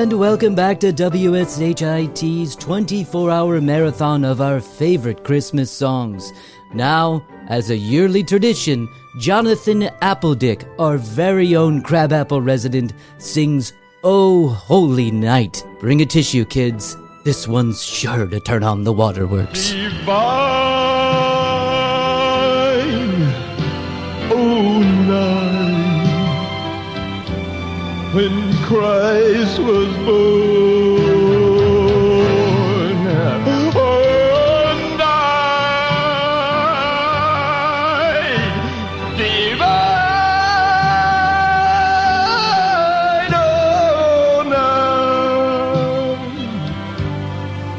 And welcome back to WSHIT's 24-hour marathon of our favorite Christmas songs. Now, as a yearly tradition, Jonathan Appledick, our very own Crabapple resident, sings "Oh Holy Night." Bring a tissue, kids. This one's sure to turn on the waterworks. Divine, oh night, when Christ was born. Oh night, divine,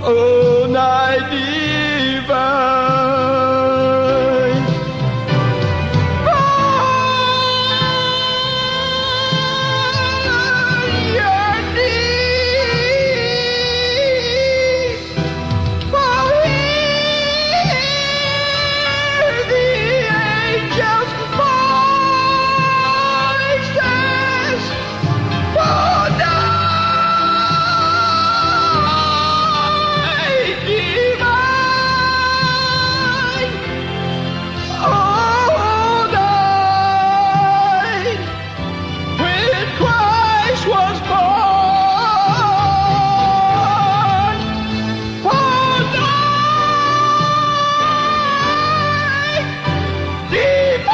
oh night divine. Your knees will hear the angels' voices. Oh night divine. Oh night when Christ was born. Oh night divine.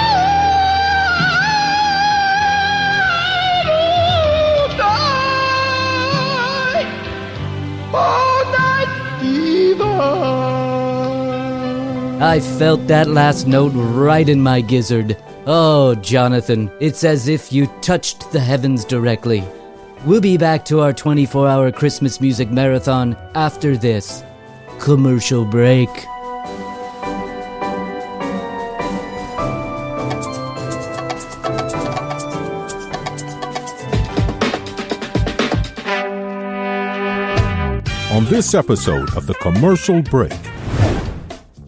Oh night divine. I felt that last note right in my gizzard. Oh, Jonathan, it's as if you touched the heavens directly. We'll be back to our 24-hour Christmas music marathon after this commercial break. On this episode of The Commercial Break.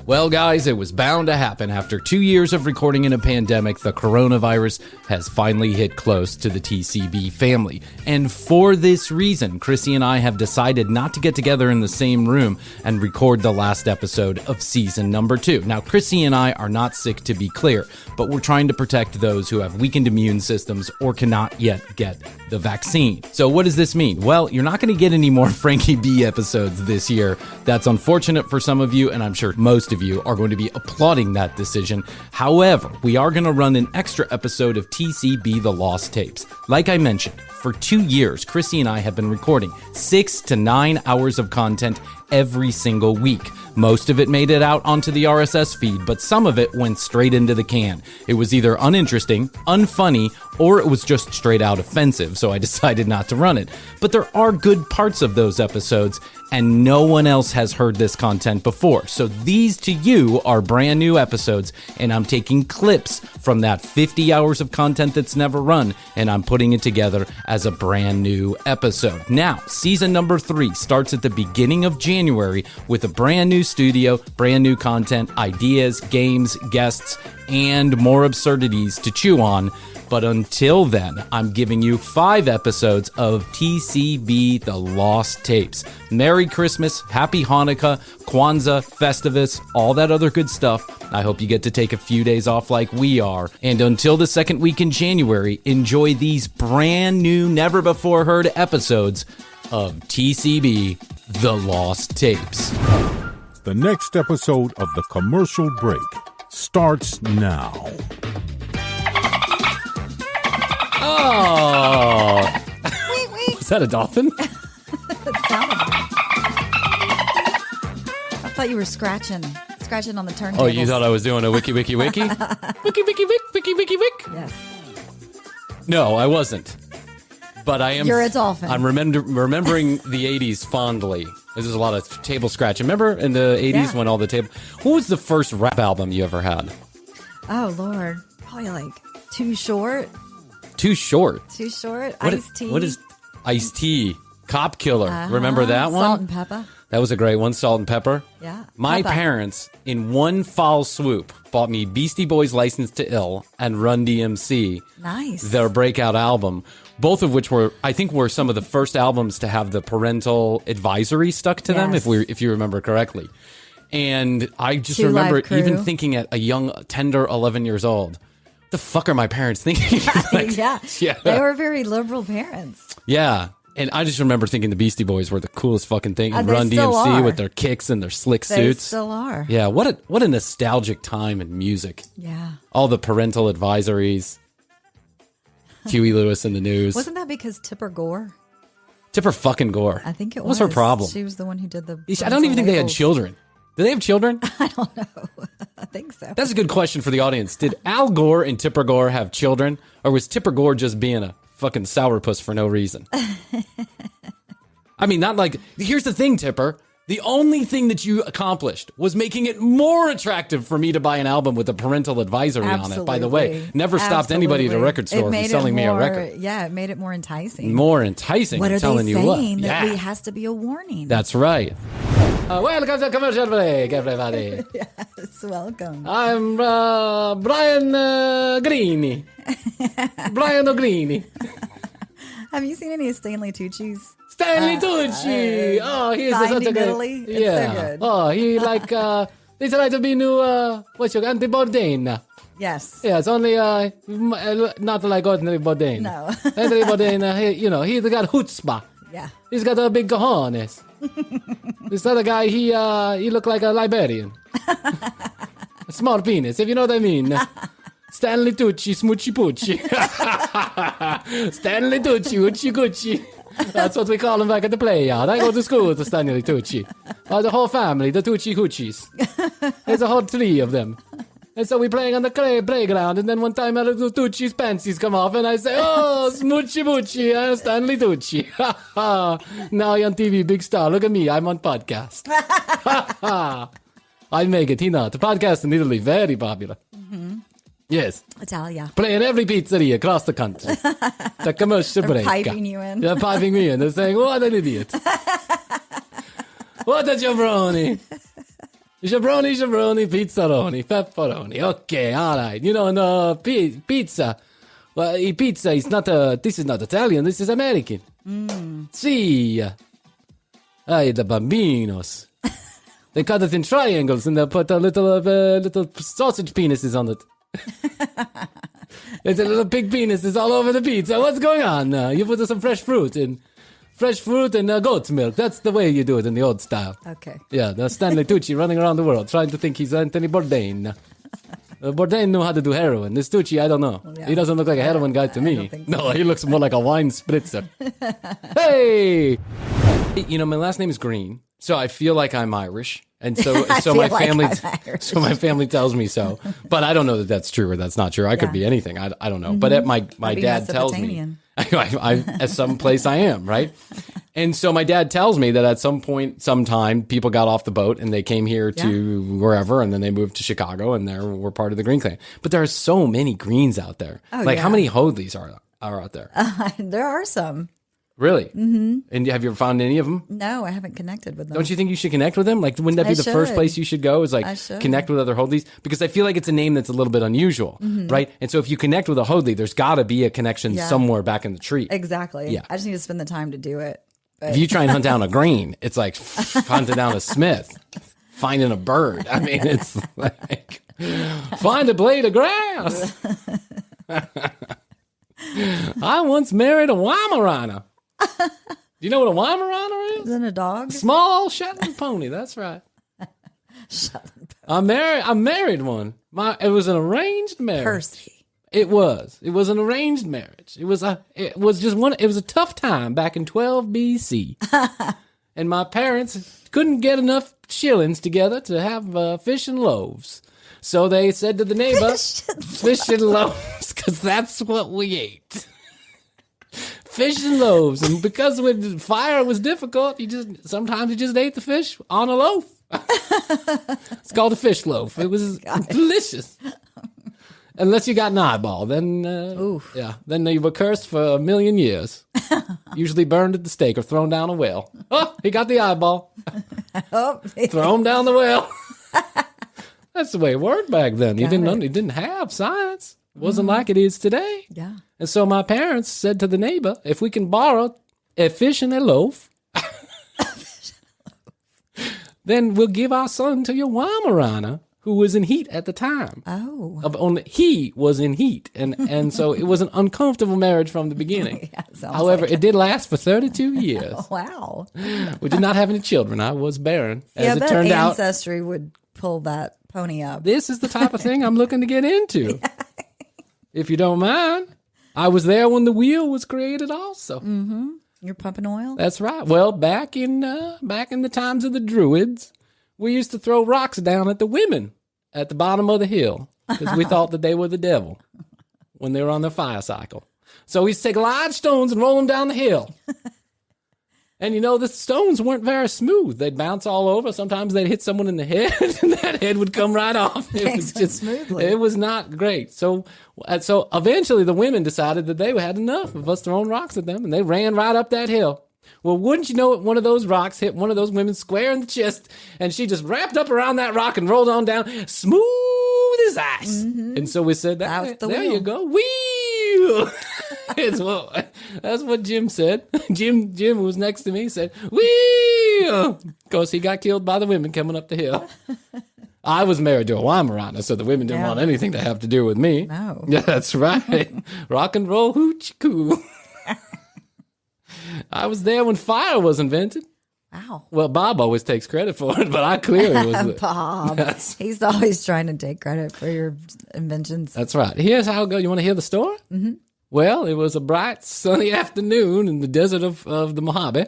Well, guys, it was bound to happen. After 2 years of recording in a pandemic, the coronavirus has finally hit close to the TCB family. And for this reason, Krissy and I have decided not to get together in the same room and record the last episode of season number 2. Now, Krissy and I are not sick, to be clear, but we're trying to protect those who have weakened immune systems or cannot yet get the vaccine. So what does this mean? Well, you're not going to get any more Frankie B episodes this year. That's unfortunate for some of you, and I'm sure most of you are going to be applauding that decision. However, we are going to run an extra episode of TCB The Lost Tapes. Like I mentioned, for 2 years, Krissy and I have been recording 6 to 9 hours of content every single week. Most of it made it out onto the RSS feed, but some of it went straight into the can. It was either uninteresting, unfunny, or it was just straight out offensive, so I decided not to run it. But there are good parts of those episodes, and no one else has heard this content before. So these to you are brand new episodes, and I'm taking clips from that 50 hours of content that's never run, and I'm putting it together as a brand new episode. Now, season number 3 starts at the beginning of January with a brand new studio, brand new content, ideas, games, guests, and more absurdities to chew on. But until then, I'm giving you 5 episodes of TCB The Lost Tapes. Merry Christmas, Happy Hanukkah, Kwanzaa, Festivus, all that other good stuff. I hope you get to take a few days off like we are. And until the second week in January, enjoy these brand new, never-before-heard episodes of TCB The Lost Tapes. The next episode of The Commercial Break starts now. Oh! Wait. Is that a dolphin? It sounded like it. I thought you were scratching on the turntables. Oh, you thought I was doing a wiki? Wiki, wiki, wick? Yes. No, I wasn't. But I am. You're a dolphin. I'm remembering the 80s fondly. There's a lot of table scratching. Remember in the 80s Yeah. when all the table... What was the first rap album you ever had? Oh, Lord. Probably like Too Short. Too Short. Too Short. What Ice-T. What is Ice-T? Cop Killer. Remember that one? Salt and Pepper. That was a great one. Salt and Pepper. Yeah. My Peppa. parents, in one foul swoop, bought me Beastie Boys' License to Ill and Run DMC, Nice. their breakout album, both of which were some of the first albums to have the parental advisory stuck to them, Yes. if you remember correctly. And I just Two remember Live Crew. even thinking at a young, tender 11 years old, the fuck are my parents thinking? Like, yeah. yeah. They were very liberal parents. Yeah. And I just remember thinking the Beastie Boys were the coolest fucking thing. And They Run still DMC are. with their kicks and their slick They suits. still are. Yeah, what a nostalgic time in music. Yeah. All the parental advisories. Huey Lewis in the news. Wasn't that because Tipper Gore? Tipper fucking Gore. I think it What was. was her problem? She was the one who did the. I don't even think they had labels. children. Do they have children? I don't know. I think so. That's a good question for the audience. Did Al Gore and Tipper Gore have children? Or was Tipper Gore just being a fucking sourpuss for no reason? I mean, not like... Here's the thing, Tipper. The only thing that you accomplished was making it more attractive for me to buy an album with a parental advisory on it, by the way. Absolutely. Never stopped anybody at a record It store from made it selling me a more- record. Yeah, it made it more enticing. More enticing, What I'm are telling they you what. saying? That Yeah. it has to be a warning. That's right. Welcome to Commercial Break, everybody. Yes, welcome. I'm Bryan Greeny. Bryan O'Greeny. Have you seen any of Stanley Tucci's? Stanley Tucci. Oh, he's such a Finding good. Italy? It's so Yeah. good. Oh, he like they try to be new. What's your Anthony Bourdain? Yes. Yeah, it's only not like ordinary Bourdain. No. Anthony Bourdain. He's got chutzpah. Yeah. He's got a big cojones. This other guy, he looked like a Liberian. A small penis, if you know what I mean. Stanley Tucci, smoochy poochie. Stanley Tucci, Uchi Gucci. That's what we call him back at the play yard. I go to school with Stanley Tucci. The whole family, the Tucci Hoochies. There's a whole tree of them. And so we're playing on the playground, and then one time a little Tucci's panties come off, and I say, oh, smoochy boochie, Stanley Tucci. Now you're on TV, big star. Look at me, I'm on podcast. I make it, the podcast in Italy, very popular. Mm-hmm. Yes. Italia. Playing every pizzeria across the country. The commercial break. Piping you in. They're piping me in. They're saying, what an idiot. What a jabroni. Jabroni, pizzaroni, pepperoni. Okay, all right. Pizza. Well, pizza is not, this is not Italian, this is American. See. The bambinos. They cut it in triangles and they put a little sausage penises on it. It's a little pig penises all over the pizza. What's going on? You put some fresh fruit and goat's milk. That's the way you do it in the old style. Okay. Yeah, the Stanley Tucci running around the world trying to think he's Anthony Bourdain. Bourdain knew how to do heroin. This Tucci, I don't know. Yeah. He doesn't look like a heroin guy to me. don't think so. No, he looks more like a wine spritzer. Hey! My last name is Green, so I feel like I'm Irish. And so my feel like family, I'm Irish. so my family tells me so, but I don't know that that's true or that's not true. I could Yeah. be anything. I don't know. But my Maybe dad tells me, Mesopotamian. I at some place I am, right? And so my dad tells me that at some point, sometime, people got off the boat and they came here to wherever, and then they moved to Chicago, and we're part of the Green Clan. But there are so many Greens out there. Oh, like, yeah. how many Hoadleys are out there? There are some. Really? Mm-hmm. And have you ever found any of them? No, I haven't connected with them. Don't you think you should connect with them? Like, wouldn't that be I the first should. place you should go? Is like I should. connect with other Hoadleys? Because I feel like it's a name that's a little bit unusual, right? And so if you connect with a Hoadley, there's got to be a connection Yeah. somewhere back in the tree. Exactly. Yeah. I just need to spend the time to do it. But If you try and hunt down a Green, it's like hunting down a Smith, finding a bird. I mean, it's like find a blade of grass. I once married a Weimaraner. Do you know what a Weimaraner is? isn't a dog? Small Shetland pony. That's right. I married one. It was an arranged marriage. Percy. It was an arranged marriage. It was a tough time back in 12 BC. And my parents couldn't get enough shillings together to have fish and loaves. So they said to the neighbor, fish and loaves, because that's what we ate. Fish and loaves. And because when fire was difficult, sometimes you just ate the fish on a loaf. It's called a fish loaf. It was delicious. Unless you got an eyeball, then then you were cursed for a million years. Usually burned at the stake or thrown down a well. Oh, he got the eyeball. Oh, Throw him down the well. That's the way it worked back then. You Got it. didn't have science. It wasn't like it is today. yeah. And so my parents said to the neighbor, if we can borrow a fish and a loaf, then we'll give our son to your Wamarana, who was in heat at the time. Oh. He was in heat. And so it was an uncomfortable marriage from the beginning. Yeah, sounds However, like it did last for 32 years. Wow. We did not have any children. I was barren. Yeah, As it that turned out, ancestry would pull that pony up. this is the type of thing I'm looking to get into. If you don't mind. I was there when the wheel was created also. You're pumping oil? That's right. Well, back in the times of the Druids, we used to throw rocks down at the women at the bottom of the hill because we thought that they were the devil when they were on their fire cycle. So we used to take large stones and roll them down the hill. And, the stones weren't very smooth. They'd bounce all over. Sometimes they'd hit someone in the head, and that head would come right off. It was just smoothly. It was not great. So eventually the women decided that they had enough of us throwing rocks at them, and they ran right up that hill. Well, wouldn't you know it, one of those rocks hit one of those women square in the chest, and she just wrapped up around that rock and rolled on down, smooth as ice. And so we said, That was the there wheel. you go. Wheel! That's what Jim said. Jim who was next to me said, wheel! Of course, he got killed by the women coming up the hill. I was married to a Wamarana, so the women didn't Yeah. want anything to have to do with me. No. Yeah, that's right. Rock and roll hoochie coo. I was there when fire was invented. Wow. Well, Bob always takes credit for it, but I clearly was. Bob. That's- He's always trying to take credit for your inventions. That's right. Here's how it goes. You want to hear the story? Mm-hmm. Well, it was a bright, sunny afternoon in the desert of the Mojave.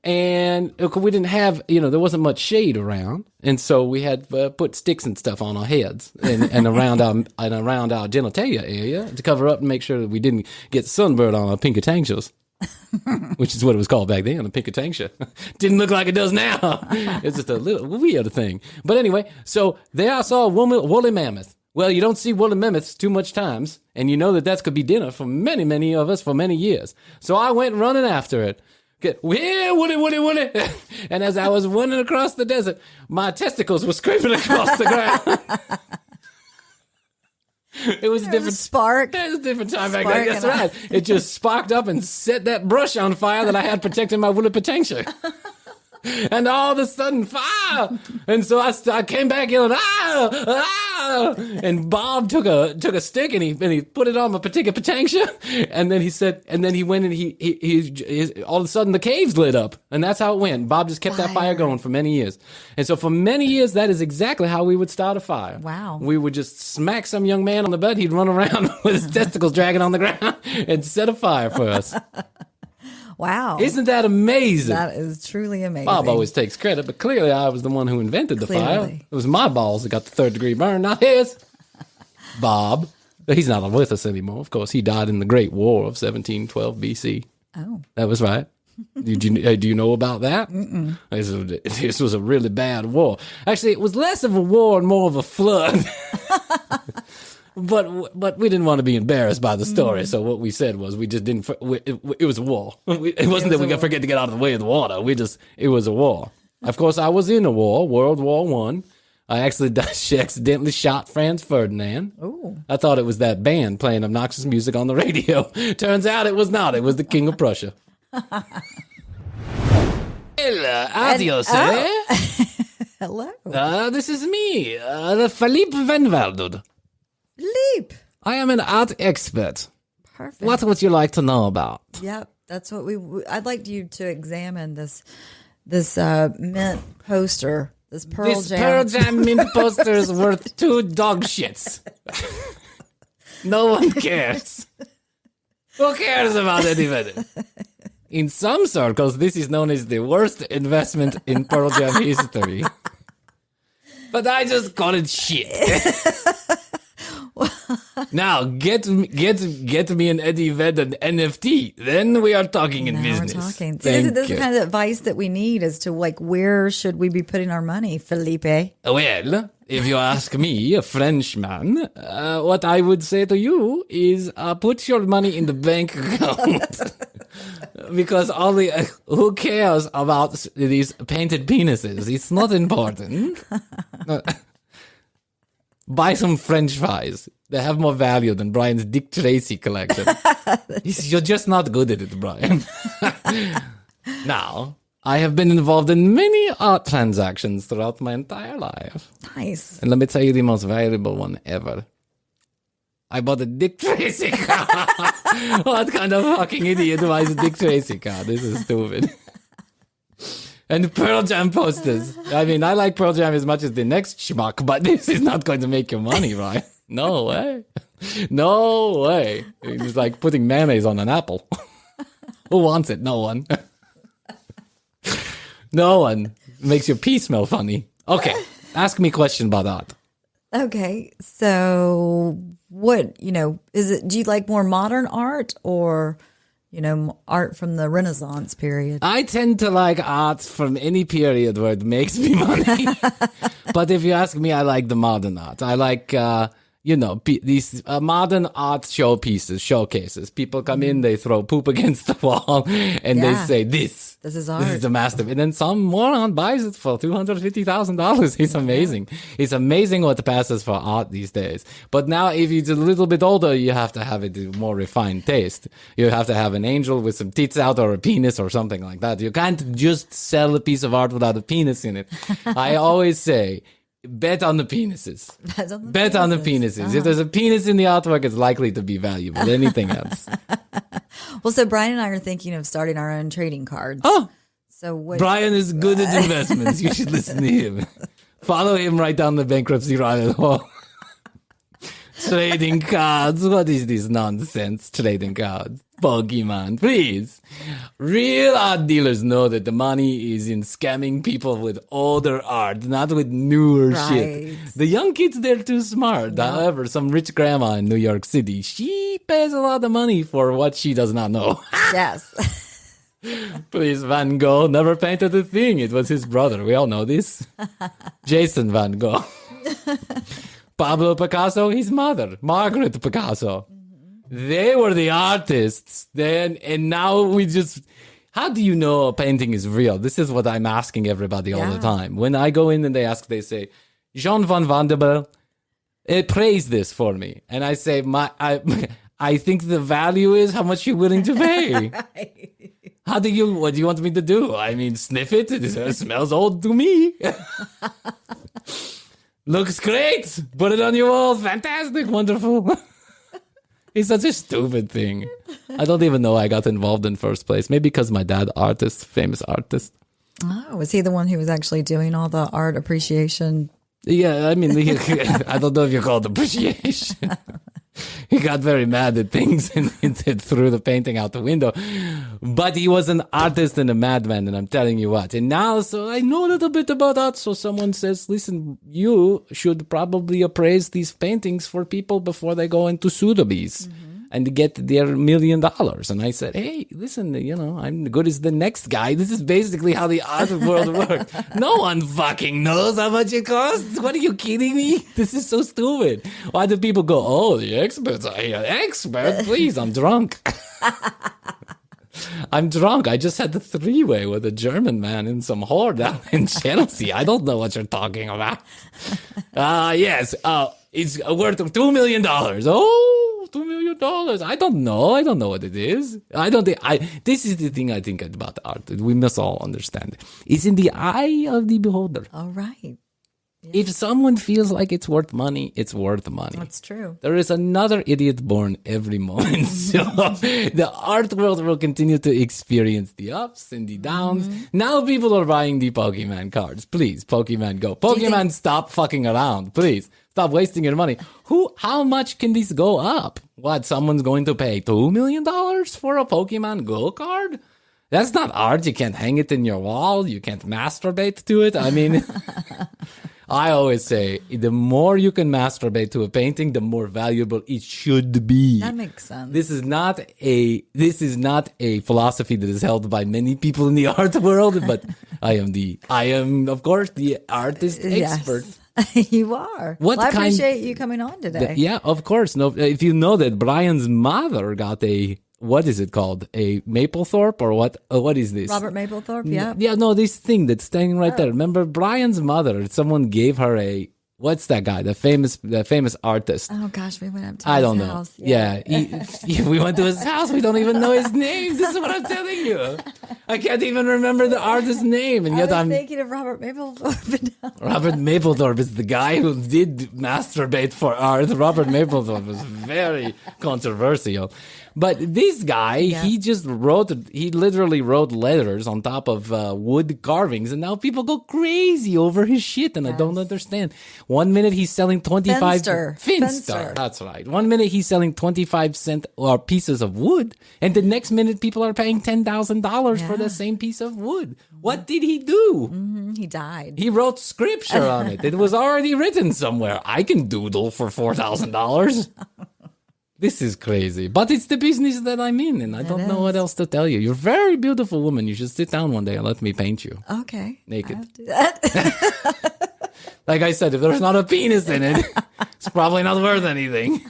And we didn't have, there wasn't much shade around. And so we had put sticks and stuff on our heads and around our genitalia area to cover up and make sure that we didn't get sunburned on our pinkatangshias. Which is what it was called back then, a pinkatangsha. Didn't look like it does now. It's just a little weird thing. But anyway, so there I saw a woolly mammoth. Well, you don't see woolly mammoths too much times, and you know that could be dinner for many, many of us for many years. So I went running after it. Woolly. And as I was running across the desert, my testicles were scraping across the ground. It was a different spark. It was a different time back then. That's Sparking right. It just sparked up and set that brush on fire that I had protecting my woolly potential. And all of a sudden, fire! And so I came back yelling, ah! And Bob took a stick and he put it on my particular potential. And then he went and he all of a sudden the caves lit up. And that's how it went. Bob just kept that fire going for many years. And so for many years, that is exactly how we would start a fire. Wow. We would just smack some young man on the butt. He'd run around with his testicles dragging on the ground and set a fire for us. Wow. Isn't that amazing? That is truly amazing. Bob always takes credit, but clearly I was the one who invented the fire. Clearly. It was my balls that got the third-degree burn, not his. Bob. But he's not with us anymore. Of course, he died in the Great War of 1712 BC. Oh. That was right. Do you know about that? Mm-mm. This was a really bad war. Actually, it was less of a war and more of a flood. But we didn't want to be embarrassed by the story, so what we said was we just didn't. It was a war. It wasn't that we could forget to get out of the way of the water. It was a war. Of course, I was in a war, World War I. I accidentally shot Franz Ferdinand. Ooh. I thought it was that band playing obnoxious music on the radio. Turns out it was not. It was the King of Prussia. Adios, Hello. This is me, Philippe Van Waldud. Leap. I am an art expert. Perfect. What would you like to know about? Yep. That's what I'd like you to examine this mint poster. This Pearl Jam mint poster is worth 2 dog shits. No one cares. Who cares about any of it? In some circles, this is known as the worst investment in Pearl Jam history. But I just call it shit. Now, get me an Eddie Vedder NFT. Then we are talking in Now business. we're talking. See, Thank this is you. the kind of advice that we need as to where should we be putting our money, Felipe? Well, if you ask me, a Frenchman, what I would say to you is put your money in the bank account because only who cares about these painted penises? It's not important. Buy some French fries. They have more value than Brian's Dick Tracy collection. You're just not good at it, Brian. Now, I have been involved in many art transactions throughout my entire life. Nice. And let me tell you the most valuable one ever. I bought a Dick Tracy car. What kind of fucking idiot buys a Dick Tracy car? This is stupid. And Pearl Jam posters. I mean, I like Pearl Jam as much as the next schmuck, but this is not going to make you money, right? No way. No way. It's like putting mayonnaise on an apple. Who wants it? No one. No one. Makes your pee smell funny. Okay. Ask me a question about art. Okay. So what, is it, do you like more modern art or, art from the Renaissance period? I tend to like art from any period where it makes me money. But if you ask me, I like the modern art. I like, these modern art showcases. People come in, they throw poop against the wall, and they say, this is art. This is a masterpiece. And then some moron buys it for $250,000. It's amazing. It's amazing what passes for art these days. But now, if you're a little bit older, you have to have a more refined taste. You have to have an angel with some tits out or a penis or something like that. You can't just sell a piece of art without a penis in it. I always say, bet on the penises. Bet on the penises. Uh-huh. If there's a penis in the artwork, it's likely to be valuable. Anything else? Well, so Brian and I are thinking of starting our own trading cards. Oh, so Brian is good at investments. You should listen to him. Follow him right down the bankruptcy rabbit hole. Trading cards. What is this nonsense? Trading cards. Pokemon, please. Real art dealers know that the money is in scamming people with older art, not with newer shit. The young kids, they're too smart. Yeah. However, some rich grandma in New York City, she pays a lot of money for what she does not know. Yes. Please, Van Gogh never painted a thing. It was his brother. We all know this. Jason Van Gogh. Pablo Picasso, his mother, Margaret Picasso. They were the artists then, and now we just... How do you know a painting is real? This is what I'm asking everybody all the time. When I go in and they say, Jean van Vanderbilt, praise this for me. And I say, I think the value is how much you're willing to pay. What do you want me to do? I mean, sniff it? It smells old to me. Looks great. Put it on your wall. Fantastic. Wonderful. It's such a stupid thing. I don't even know I got involved in first place. Maybe because my dad, famous artist. Oh, was he the one who was actually doing all the art appreciation? Yeah, I mean, I don't know if you call it appreciation. He got very mad at things and threw the painting out the window. But he was an artist and a madman, and I'm telling you what. And now, so I know a little bit about art. So someone says, listen, you should probably appraise these paintings for people before they go into Sotheby's and get their $1 million. And I said, hey, listen, I'm good as the next guy. This is basically how the art world works. No one fucking knows how much it costs. What are you kidding me? This is so stupid. Why do people go, oh, the experts are here. Experts? Please, I'm drunk. I'm drunk. I just had the three-way with a German man and some whore down in Chelsea. I don't know what you're talking about. Yes. It's worth $2 million. Oh, $2 million. I don't know. I don't know what it is. This is the thing I think about art. We must all understand. It's in the eye of the beholder. All right. Yeah. If someone feels like it's worth money, it's worth money. That's true. There is another idiot born every moment. So the art world will continue to experience the ups and the downs. Now people are buying the Pokemon cards. Please, Pokemon Go. Pokemon, stop fucking around. Please, stop wasting your money. How much can this go up? What, someone's going to pay $2 million for a Pokemon Go card? That's not art. You can't hang it in your wall. You can't masturbate to it. I mean... I always say, the more you can masturbate to a painting, the more valuable it should be. That makes sense. This is not a philosophy that is held by many people in the art world, but I am of course the artist expert. You are. I appreciate you coming on today. Yeah, of course. No, if you know that Brian's mother got a what is it called? A Mapplethorpe or what? What is this? Robert Mapplethorpe, yeah. Yeah, no, this thing that's standing right there. Remember Brian's mother? Someone gave her a, what's that guy? The famous artist. Oh gosh, we went up to I his don't know. house. Yeah, we went to his house. We don't even know his name. This is what I'm telling you. I can't even remember the artist's name, and yet I was I'm thinking of Robert Mapplethorpe. Robert Mapplethorpe is the guy who did masturbate for art. Robert Mapplethorpe was very controversial. But this guy, he literally wrote letters on top of wood carvings, and now people go crazy over his shit, and I don't understand. 1 minute he's selling 25 Finster. That's right. 1 minute he's selling 25-cent pieces of wood, and the next minute people are paying $10,000 for the same piece of wood. What did he do? He died. He wrote scripture on it. It was already written somewhere. I can doodle for $4,000. This is crazy, but it's the business that I'm in, and I don't know what else to tell you. You're a very beautiful woman. You should sit down one day and let me paint you. Okay. Naked. I'll do that. Like I said, if there's not a penis in it, it's probably not worth anything.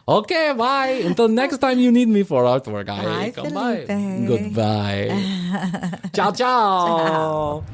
Okay, bye. Until next time you need me for artwork. Bye, Come by. Felipe. Goodbye. Ciao, ciao.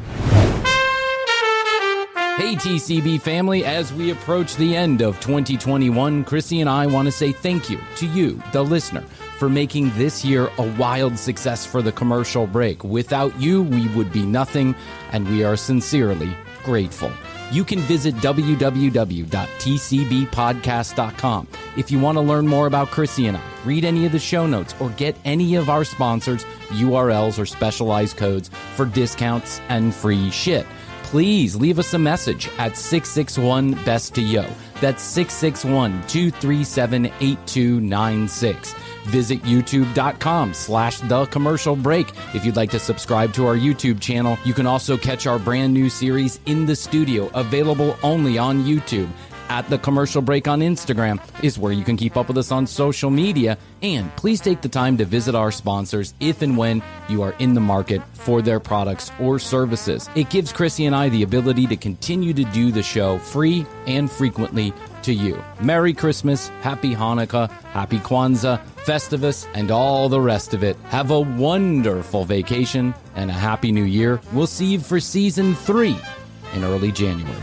Hey, TCB family, as we approach the end of 2021, Krissy and I want to say thank you to you, the listener, for making this year a wild success for the commercial break. Without you, we would be nothing, and we are sincerely grateful. You can visit www.tcbpodcast.com if you want to learn more about Krissy and I, read any of the show notes, or get any of our sponsors' URLs or specialized codes for discounts and free shit. Please leave us a message at 661-BEST-TO. That's 661-237-8296. Visit youtube.com/thecommercialbreak if you'd like to subscribe to our YouTube channel. You can also catch our brand new series In the Studio, available only on YouTube. At The Commercial Break on Instagram is where you can keep up with us on social media. And please take the time to visit our sponsors if and when you are in the market for their products or services. It gives Krissy and I the ability to continue to do the show free and frequently to you. Merry Christmas, Happy Hanukkah, Happy Kwanzaa, Festivus, and all the rest of it. Have a wonderful vacation and a Happy New Year. We'll see you for Season 3 in early January.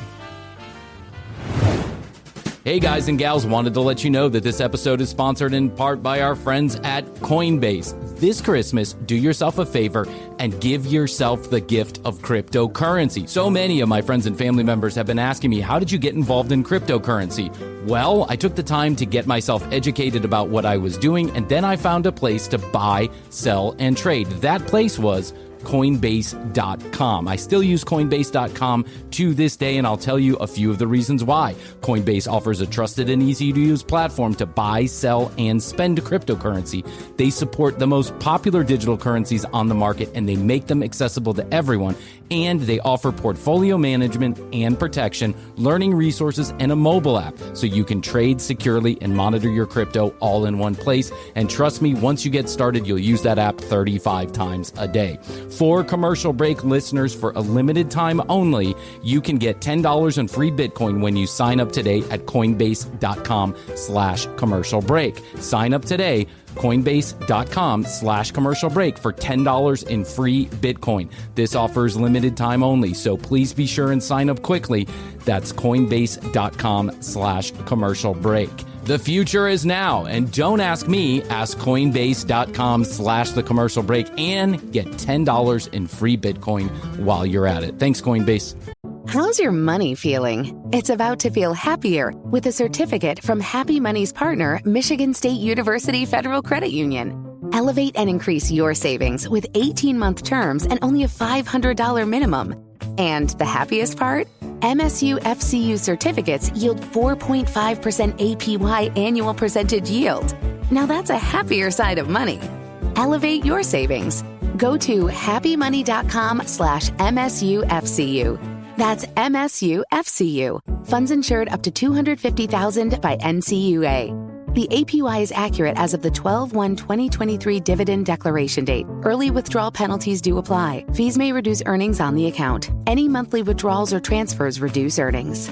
Hey guys and gals, wanted to let you know that this episode is sponsored in part by our friends at Coinbase. This Christmas, do yourself a favor and give yourself the gift of cryptocurrency. So many of my friends and family members have been asking me, how did you get involved in cryptocurrency? Well, I took the time to get myself educated about what I was doing, and then I found a place to buy, sell, and trade. That place was Coinbase.com. I still use Coinbase.com to this day, and I'll tell you a few of the reasons why. Coinbase offers a trusted and easy-to-use platform to buy, sell, and spend cryptocurrency. They support the most popular digital currencies on the market, and they make them accessible to everyone. And they offer portfolio management and protection, learning resources, and a mobile app so you can trade securely and monitor your crypto all in one place. And trust me, once you get started, you'll use that app 35 times a day. For Commercial Break listeners, for a limited time only, you can get $10 in free Bitcoin when you sign up today at Coinbase.com/commercialbreak. Sign up today, Coinbase.com/commercialbreak for $10 in free Bitcoin. This offer is limited time only, so please be sure and sign up quickly. That's Coinbase.com/commercialbreak. The future is now, and don't ask me, ask Coinbase.com/thecommercialbreak and get $10 in free Bitcoin while you're at it. Thanks, Coinbase. How's your money feeling? It's about to feel happier with a certificate from Happy Money's partner, Michigan State University Federal Credit Union. Elevate and increase your savings with 18-month terms and only a $500 minimum. And the happiest part? MSU FCU certificates yield 4.5% APY annual percentage yield. Now that's a happier side of money. Elevate your savings. Go to happymoney.com/MSUFCU. That's MSUFCU. Funds insured up to $250,000 by NCUA. The APY is accurate as of the 12/1/2023 dividend declaration date. Early withdrawal penalties do apply. Fees may reduce earnings on the account. Any monthly withdrawals or transfers reduce earnings.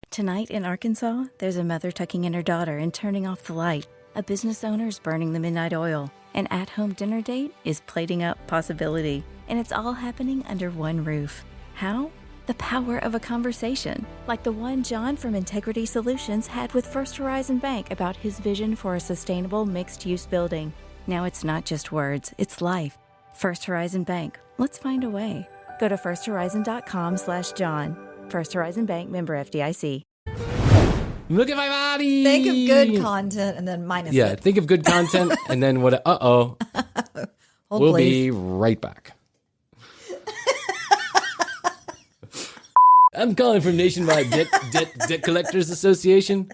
Tonight in Arkansas, there's a mother tucking in her daughter and turning off the light. A business owner's burning the midnight oil. An at-home dinner date is plating up possibility. And it's all happening under one roof. How? The power of a conversation, like the one John from Integrity Solutions had with First Horizon Bank about his vision for a sustainable mixed-use building. Now it's not just words, it's life. First Horizon Bank. Let's find a way. Go to firsthorizon.com/John. First Horizon Bank, member FDIC. Look at my body. Think of good content and then minus it. Yeah, think of good content and then what? Hold we'll please. be right back. I'm calling from Nationwide Debt Collectors Association.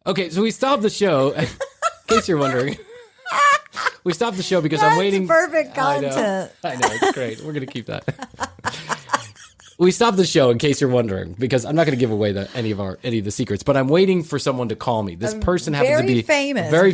Okay, so we stopped the show. In case you're wondering, we stopped the show because I'm waiting. Perfect content. I know, it's great. We're gonna keep that. We stopped the show in case you're wondering because I'm not going to give away any of the secrets, but I'm waiting for someone to call me. This person happens to be famous, very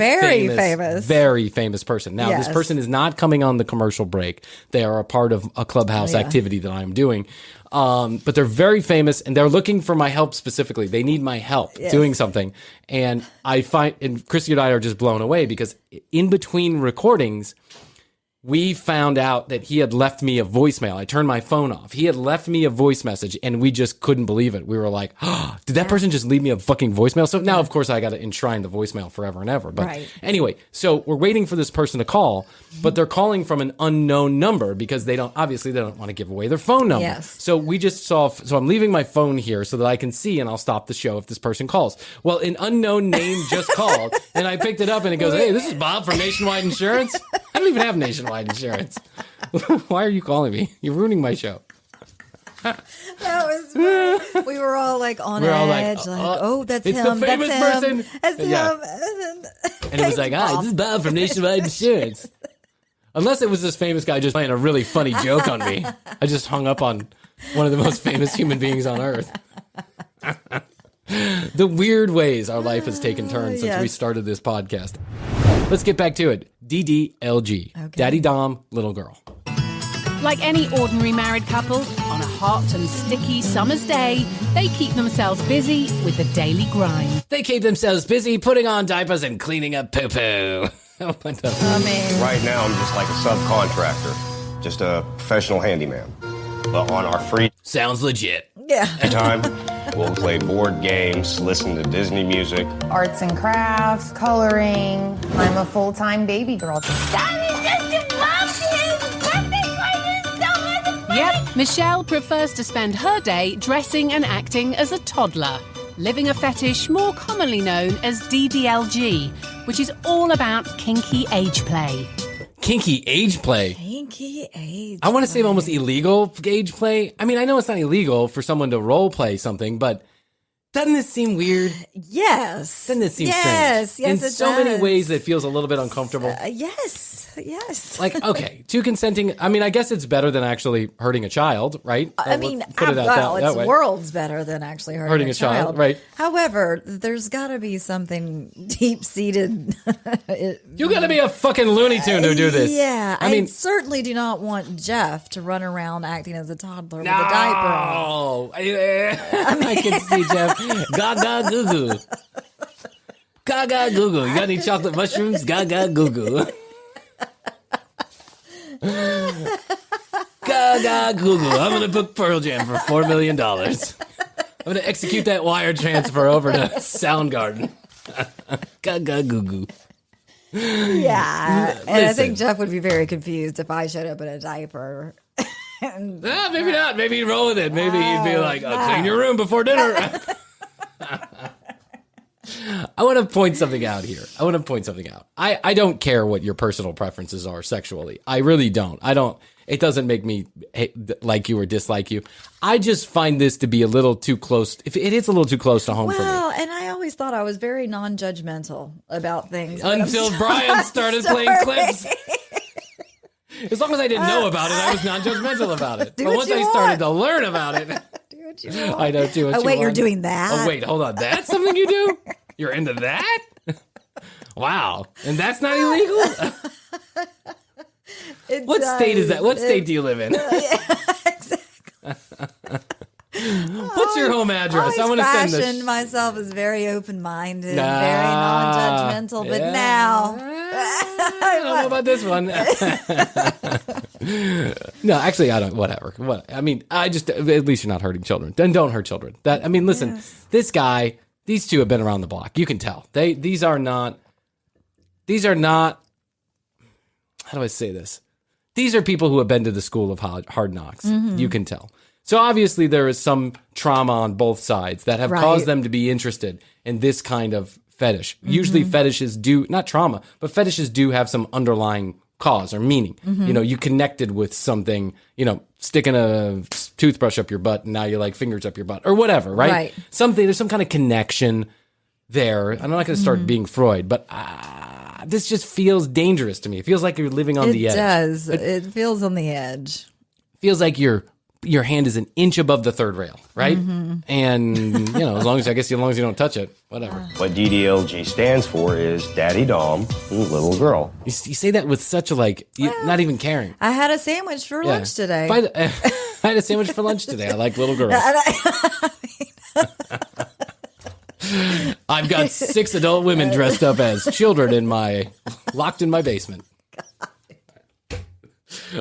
famous person. Now, Yes. this person is not coming on the commercial break. They are a part of a Clubhouse activity that I'm doing. But they're very famous and they're looking for my help specifically. They need my help doing something. And and Krissy and I are just blown away because in between recordings, we found out that he had left me a voicemail. I turned my phone off. He had left me a voice message and we just couldn't believe it. We were like, oh, did that person just leave me a fucking voicemail? So now, of course, I got to enshrine the voicemail forever and ever. But anyway, so we're waiting for this person to call, but they're calling from an unknown number because they don't want to give away their phone number. Yes. So we just so I'm leaving my phone here so that I can see and I'll stop the show if this person calls. Well, an unknown name just called and I picked it up and it goes, hey, this is Bob from Nationwide Insurance. I don't even have Nationwide Insurance. Why are you calling me? You're ruining my show. That was funny. We were all like on edge. Oh, that's it's him. The famous that's person. him. That's Yeah. him. And it was like, this is Bob from Nationwide Insurance. Unless it was this famous guy just playing a really funny joke on me. I just hung up on one of the most famous human beings on earth. The weird ways our life has taken turns since we started this podcast. Let's get back to it. DDLG. Okay. Daddy Dom, little girl. Like any ordinary married couple, on a hot and sticky summer's day, they keep themselves busy with the daily grind. They keep themselves busy putting on diapers and cleaning up poo-poo. Right now, I'm just like a subcontractor, just a professional handyman. But on our free sounds legit. Yeah. time, we'll play board games, listen to Disney music. Arts and crafts, coloring. I'm a full-time baby girl. Yep, Michelle prefers to spend her day dressing and acting as a toddler, living a fetish more commonly known as DDLG, which is all about kinky age play. Kinky age play? Kinky age I want to say almost illegal age play. I mean, I know it's not illegal for someone to role play something, but doesn't this seem weird? Yes. Doesn't this seem strange? Yes, In it so does. many ways that feels a little bit uncomfortable. Yes. Like, okay, two consenting. I mean, I guess it's better than actually hurting a child, right? I mean, Put it out it's that way. worlds better than actually hurting a child. Right. However, there's got to be something deep-seated. You got to be a fucking Looney Tune to do this. Yeah. I mean, certainly do not want Jeff to run around acting as a toddler with a diaper on. I can see Jeff. Gaga goo goo. Gaga goo goo. You got any chocolate mushrooms? Gaga goo goo. Gaga goo goo. I'm going to book Pearl Jam for $4 million. I'm going to execute that wire transfer over to Soundgarden. Gaga goo goo. Yeah. And I think Jeff would be very confused if I showed up in a diaper. Maybe not. Maybe he'd roll with it. Maybe he'd be like, clean your room before dinner. I want to point something out here. I don't care what your personal preferences are sexually. I really don't. It doesn't make me like you or dislike you. I just find this to be a little too close. If it is a little too close to home for me. Well, and I always thought I was very non-judgmental about things. Until Bryan started playing clips. As long as I didn't know about it, I was non-judgmental about it. But once I started to learn about it, do what you want. I know, do what you want. Oh, wait, you're doing that? Oh, wait, hold on. That's something you do? You're into that? Wow. And that's not illegal? What state is that? What state do you live in? Exactly. What's your home address. I I want to send fashioned this. myself as very open-minded, very non-judgmental, but now I don't know about this one. No, actually, I don't. Whatever. I mean, at least you're not hurting children. Then don't hurt children. Listen, this guy, these two have been around the block. You can tell. These are not. How do I say this? These are people who have been to the school of hard knocks. Mm-hmm. You can tell. So obviously there is some trauma on both sides that have caused them to be interested in this kind of fetish. Mm-hmm. Usually fetishes do, not trauma, but fetishes do have some underlying cause or meaning. Mm-hmm. You connected with something, sticking a toothbrush up your butt and now you like fingers up your butt or whatever, right? There's some kind of connection there. I'm not going to start being Freud, but this just feels dangerous to me. It feels like you're living on the edge. It does. It feels on the edge. Feels like your hand is an inch above the third rail, right? Mm-hmm. And, as long as you don't touch it, whatever. What DDLG stands for is Daddy Dom, Little Girl. You say that with such not even caring. I had a sandwich for lunch today. I had a sandwich for lunch today. I like little girls. I've got 6 adult women dressed up as children locked in my basement.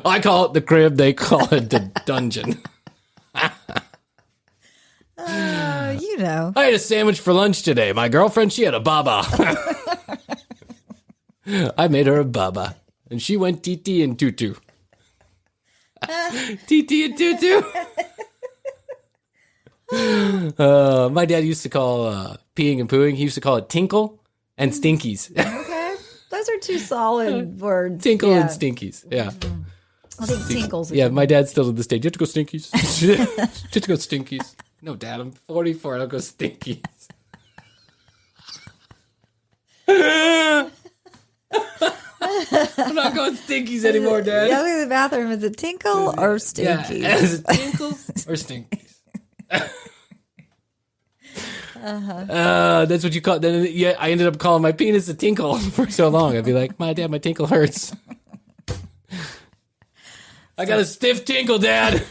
I call it the crib. They call it the dungeon. I had a sandwich for lunch today. My girlfriend, she had a baba. I made her a baba. And she went TT and tutu. TT and tutu. My dad used to call peeing and pooing, he used to call it tinkle and stinkies. Okay. Those are 2 solid words. Tinkle and stinkies. Yeah. I think tinkles. Yeah, my dad's still to this day. Do you have to go stinkies? Do you have to go stinkies? No, Dad, I'm 44. I don't go stinkies. I'm not going stinkies anymore, Dad. Going to the bathroom, is it tinkle or stinkies? Yeah, is it tinkle or stinkies? That's what you call it. Then I ended up calling my penis a tinkle for so long. I'd be like, my tinkle hurts. I got a stiff tinkle, Dad.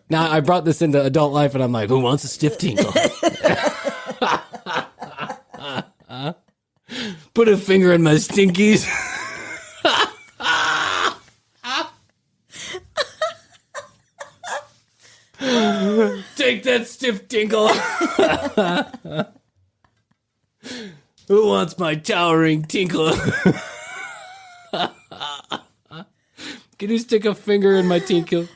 Now I brought this into adult life, and I'm like, who wants a stiff tinkle? Put a finger in my stinkies. Take that stiff tinkle. Who wants my towering tinkle? Can you stick a finger in my tinkle?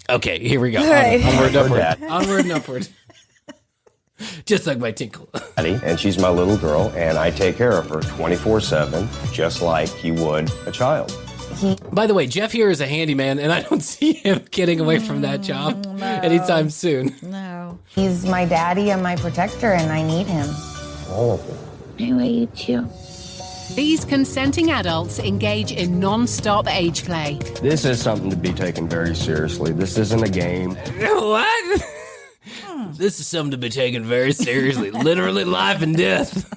Okay, here we go. Right. Onward and upward. Onward and upward. Just like my tinkle. And she's my little girl, and I take care of her 24/7, just like you would a child. By the way, Jeff here is a handyman, and I don't see him getting away from that job anytime soon. No. He's my daddy and my protector, and I need him. Oh. I want you too. These consenting adults engage in non-stop age play. This is something to be taken very seriously. This isn't a game. What? This is something to be taken very seriously. Literally life and death.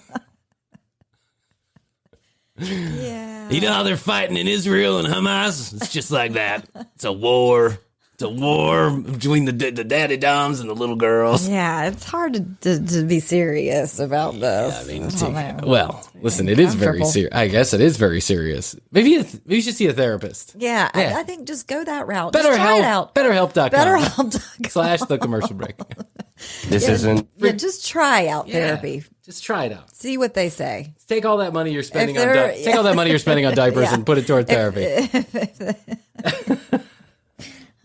Yeah. You know how they're fighting in Israel and Hamas? It's just like that. It's a war. It's a war between the daddy doms and the little girls. Yeah, it's hard to be serious about this. Yeah, I mean, well, listen, it is very serious. I guess it is very serious. Maybe you should see a therapist. Yeah, yeah. I think just go that route. Better just try help, it out. BetterHelp.com. BetterHelp.com. / the commercial break. This isn't. Yeah, just try out therapy. Just try it out. See what they say. Take all that money you're spending on take all that money you're spending on diapers and put it toward therapy.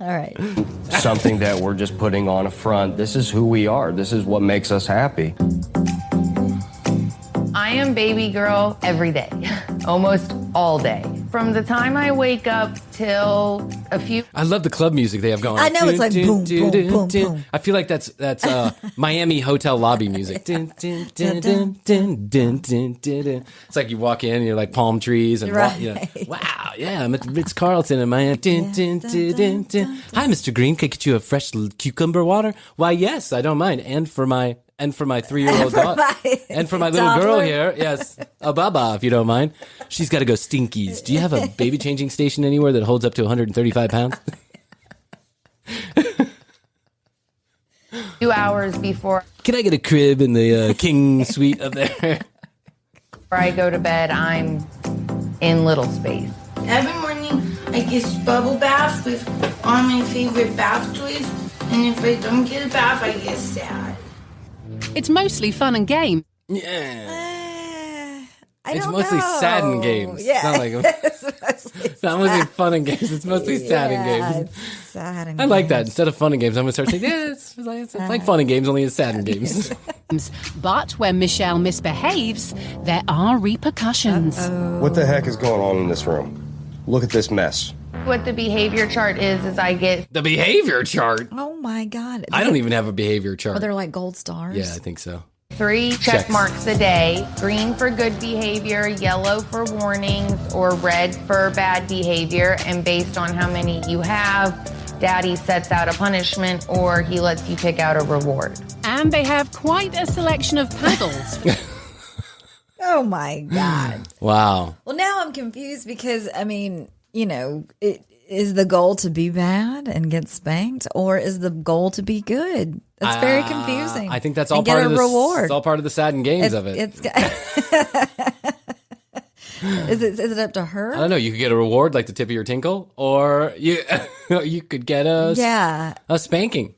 All right. Something that we're just putting on a front. This is who we are. This is what makes us happy. I am baby girl every day, almost all day. From the time I wake up till a few... I love the club music they have going on. I know, it's like boom, boom, boom, boom. I feel like that's Miami hotel lobby music. It's like you walk in and you're like palm trees and wow, yeah, I'm at Ritz-Carlton in Miami. Hi, Mr. Green, could I get you a fresh cucumber water? Why, yes, I don't mind. And for my 3-year-old daughter. And for my little girl here, yes, a baba, if you don't mind. She's got to go stinkies. Do you have a baby changing station anywhere that holds up to 135 pounds? 2 hours before Can I get a crib in the king suite up there? I go to bed, I'm in little space. Every morning, I get bubble bath with all my favorite bath toys, and if I don't get a bath, I get sad. It's mostly fun and game. Yeah. I It's don't mostly know. sad and games. Yeah. It's not like it's not mostly fun and games. It's mostly sad and games. It's sad and I like that. Instead of fun and games, I'm going to start saying, yeah, it's like fun and games, only it's sad and games. But when Michelle misbehaves, there are repercussions. What the heck is going on in this room? Look at this mess. What the behavior chart is I get The behavior chart? Oh my God. I don't even have a behavior chart. Are there like gold stars? Yeah, I think so. 3 check marks a day. Green for good behavior, yellow for warnings, or red for bad behavior. And based on how many you have, Daddy sets out a punishment or he lets you pick out a reward. And they have quite a selection of paddles. Oh my God. Wow. Well, now I'm confused because, I mean, you know, is the goal to be bad and get spanked, or is the goal to be good? That's very confusing. I think that's all and part get of a the reward. It's all part of the sad and games of it. Is it up to her? I don't know. You could get a reward like the tip of your tinkle, or you could get a spanking.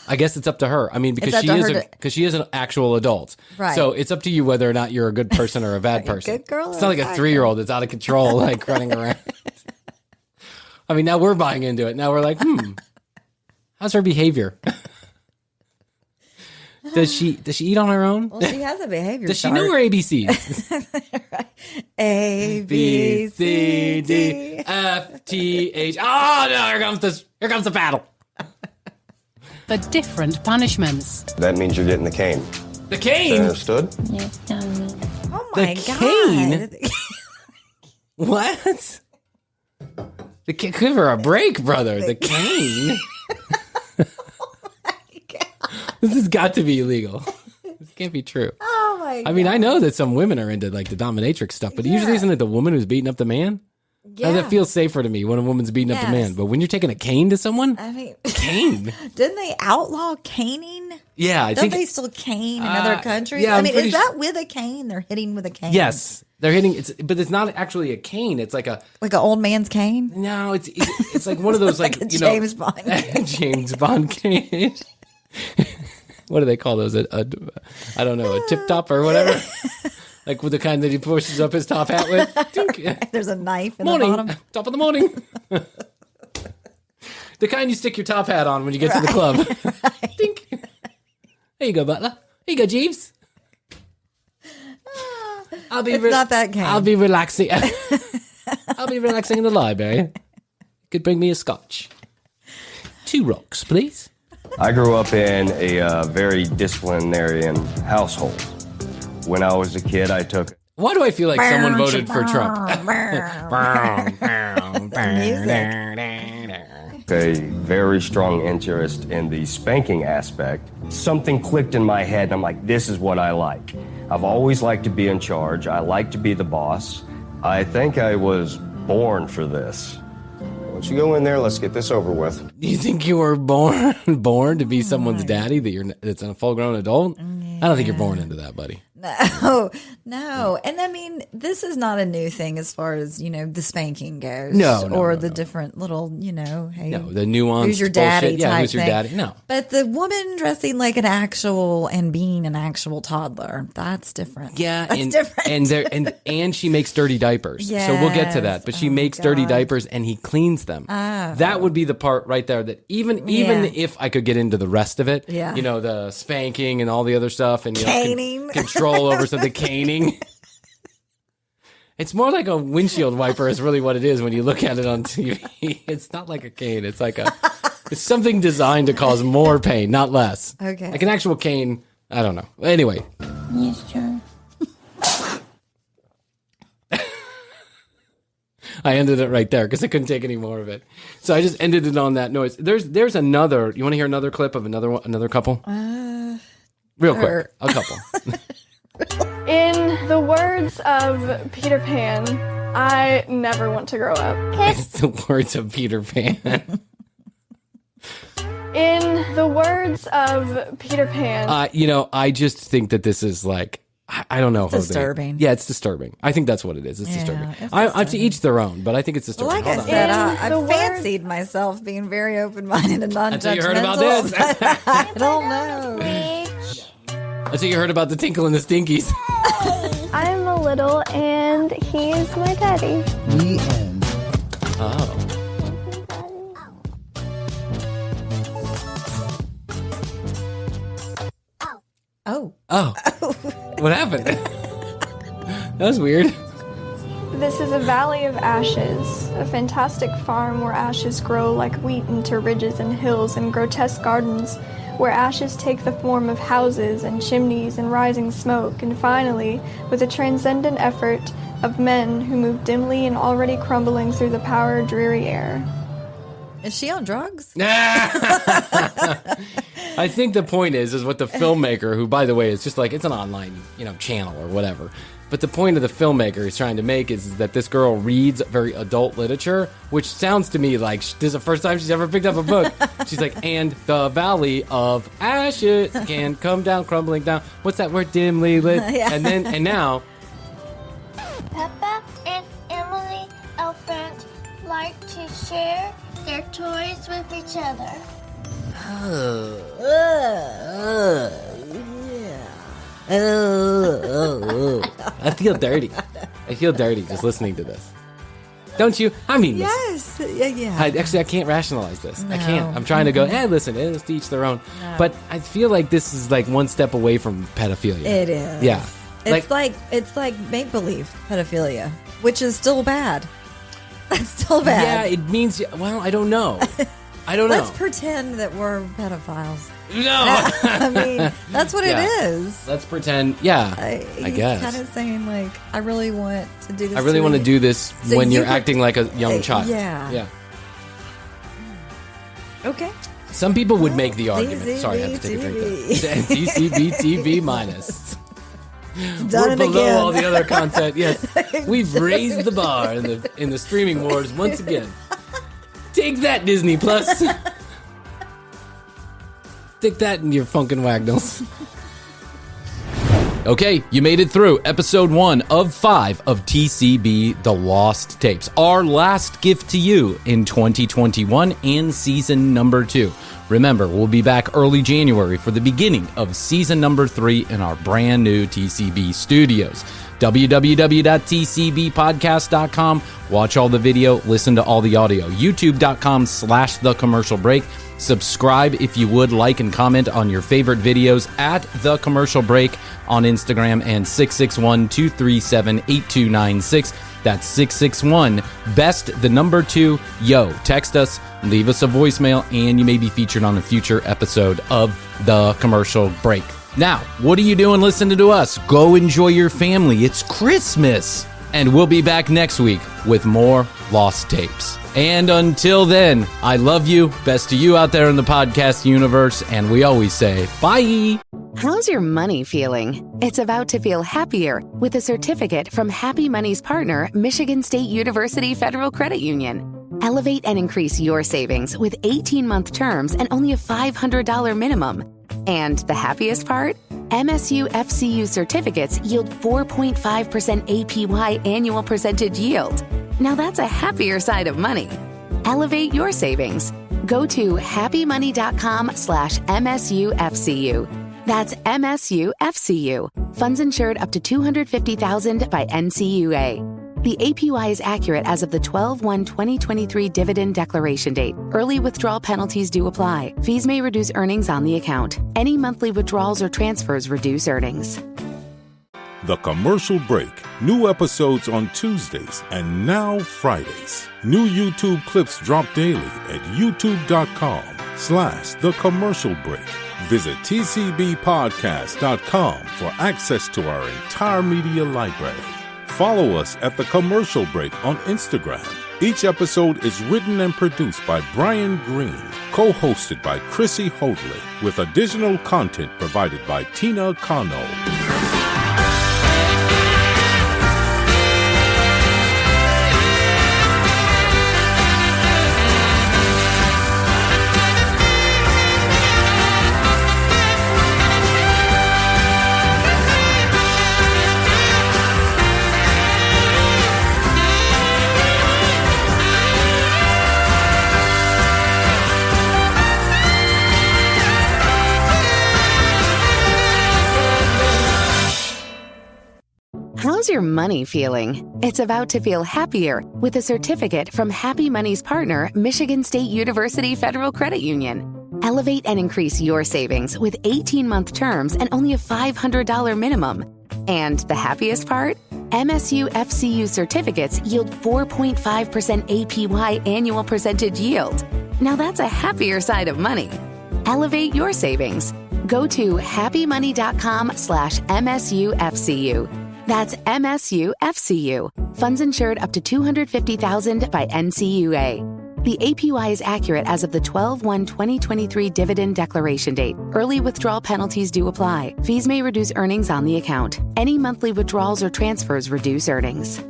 I guess it's up to her. I mean, because she is an actual adult. Right. So it's up to you whether or not you're a good person or a bad person. Good girl. It's not like a 3-year-old that's out of control, like running around. I mean, now we're buying into it. Now we're like, how's her behavior? Does she eat on her own? Well, she has a behavior Does she chart. know her ABCs? Right. A, B, C, D, F, T, H. Oh, no, here comes the paddle. For different punishments. That means you're getting the cane. The cane? Understood? Yes, Mommy. Oh my The God. What? The cane? Give her a break, brother. The cane? This has got to be illegal. This can't be true. Oh my God. I mean, I know that some women are into like the dominatrix stuff, but usually isn't it the woman who's beating up the man? Yeah. That feels safer to me when a woman's beating up the man. But when you're taking a cane to someone, I mean, cane. Didn't they outlaw caning? Yeah, I Don't think they still cane in other countries? yeah, I I'm mean, pretty is that with a cane? They're hitting with a cane. Yes, they're hitting. But it's not actually a cane. It's like an old man's cane. No, it's like one of those like, a you James know, Bond cane. James Bond cane. What do they call those? I don't know, a tip top or whatever. Like with the kind that he pushes up his top hat with. Tink. There's a knife in Morning. the bottom. Top of the morning. The kind you stick your top hat on when you get to the club. Tink. There you go, Butler. Here you go, Jeeves. It's not that cane. I'll be relaxing. I'll be relaxing in the library. Could bring me a scotch. 2 rocks, please. I grew up in a very disciplinarian household. When I was a kid, I took... Why do I feel like someone voted for Trump? A very strong interest in the spanking aspect. Something clicked in my head, and I'm like, this is what I like. I've always liked to be in charge. I like to be the boss. I think I was born for this. Once you go in there, let's get this over with. Do you think you were born to be someone's daddy that's a full-grown adult? I don't think you're born into that, buddy. No. And I mean, this is not a new thing as far as, you know, the spanking goes. No, the different little, you know, hey, No, the nuanced who's your daddy bullshit. Yeah, type who's your thing. daddy? No. But the woman dressing like an actual and being an actual toddler, that's different. Yeah, that's different. And she makes dirty diapers. So we'll get to that. But she makes dirty diapers and he cleans them. That would be the part right there that even if I could get into the rest of it, you know, the spanking and all the other stuff and, you caning. know, control over the caning. It's more like a windshield wiper is really what it is when you look at it on TV. It's not like a cane. It's like it's something designed to cause more pain, not less. Okay. Like an actual cane, I don't know. Anyway. Yes, sir. I ended it right there because I couldn't take any more of it. So I just ended it on that noise. There's another. You want to hear another clip of another couple? Real quick, a couple. In the words of Peter Pan, I never want to grow up. It's the words of Peter Pan. In the words of Peter Pan. I just think that this is like, I don't know. It's disturbing. Yeah, it's disturbing. I think that's what it is. It's disturbing. I to each their own, but I think it's disturbing. Like I said, I fancied myself being very open-minded and non-judgmental. Until you heard about this. I don't know. Until you heard about the Tinkle and the Stinkies. I'm a little and he's my daddy. The end. Oh. Oh. What happened? That was weird. This is a valley of ashes, a fantastic farm where ashes grow like wheat into ridges and hills and grotesque gardens, where ashes take the form of houses and chimneys and rising smoke, and finally, with a transcendent effort, of men who move dimly and already crumbling through the power dreary air. Is she on drugs? I think the point is what the filmmaker, who, by the way, is just like, it's an online, channel or whatever. But the point of the filmmaker is trying to make is that this girl reads very adult literature, which sounds to me like this is the first time she's ever picked up a book. She's like, and the valley of ashes can come down, crumbling down. What's that word? Dimly lit. Yeah. And now. Peppa and Emily Elfrant like to share their toys with each other. I feel dirty. I feel dirty just listening to this. Don't you? I mean, yes. Yeah. I can't rationalize this. No. I can't. I'm trying to go, listen, it's to each their own. No. But I feel like this is like one step away from pedophilia. It is. Yeah. It's like make-believe pedophilia, which is still bad. That's still bad. Yeah, it means, well, I don't know. Let's pretend that we're pedophiles. No. I mean, that's what it is. Let's pretend, I guess. He's kind of saying, like, I really want to do this. I really want to do this So when you you're could- acting like a young child. Yeah. Okay. Some people would make the argument. TCB Sorry, I have to take a drink there. TV. TCB TV minus. Done We're it below again. all the other content. Yes, we've raised the bar in the streaming wars once again. Take that, Disney Plus. Stick that in your funkin' wagnalls. Okay, you made it through episode 1 of 5 of TCB The Lost Tapes. Our last gift to you in 2021 and season number 2. Remember, we'll be back early January for the beginning of season number 3 in our brand new TCB studios. www.tcbpodcast.com. Watch all the video, listen to all the audio. YouTube.com/The Commercial Break. Subscribe if you would, like and comment on your favorite videos at The Commercial Break on Instagram, and 661-237-8296. That's 661-BEST2. Text us, leave us a voicemail, and you may be featured on a future episode of The Commercial Break. Now, what are you doing listening to us? Go enjoy your family. It's Christmas. And we'll be back next week with more Lost Tapes. And until then, I love you. Best to you out there in the podcast universe. And we always say, bye. How's your money feeling? It's about to feel happier with a certificate from Happy Money's partner, Michigan State University Federal Credit Union. Elevate and increase your savings with 18-month terms and only a $500 minimum. And the happiest part? MSU FCU certificates yield 4.5% APY annual percentage yield. Now that's a happier side of money. Elevate your savings. Go to happymoney.com/MSUFCU. That's MSUFCU. Funds insured up to $250,000 by NCUA. The APY is accurate as of the 12/1/2023 dividend declaration date. Early withdrawal penalties do apply. Fees may reduce earnings on the account. Any monthly withdrawals or transfers reduce earnings. The Commercial Break. New episodes on Tuesdays and now Fridays. New YouTube clips drop daily at youtube.com/The Commercial Break. Visit tcbpodcast.com for access to our entire media library. Follow us at The Commercial Break on Instagram. Each episode is written and produced by Brian Green, co-hosted by Krissy Hoadley, with additional content provided by Tina Cano. How's your money feeling? It's about to feel happier with a certificate from Happy Money's partner, Michigan State University Federal Credit Union. Elevate and increase your savings with 18-month terms and only a $500 minimum. And the happiest part? MSU FCU certificates yield 4.5% APY annual percentage yield. Now that's a happier side of money. Elevate your savings. Go to happymoney.com/MSUFCU. That's MSUFCU. Funds insured up to $250,000 by NCUA. The APY is accurate as of the 12/1/2023 dividend declaration date. Early withdrawal penalties do apply. Fees may reduce earnings on the account. Any monthly withdrawals or transfers reduce earnings.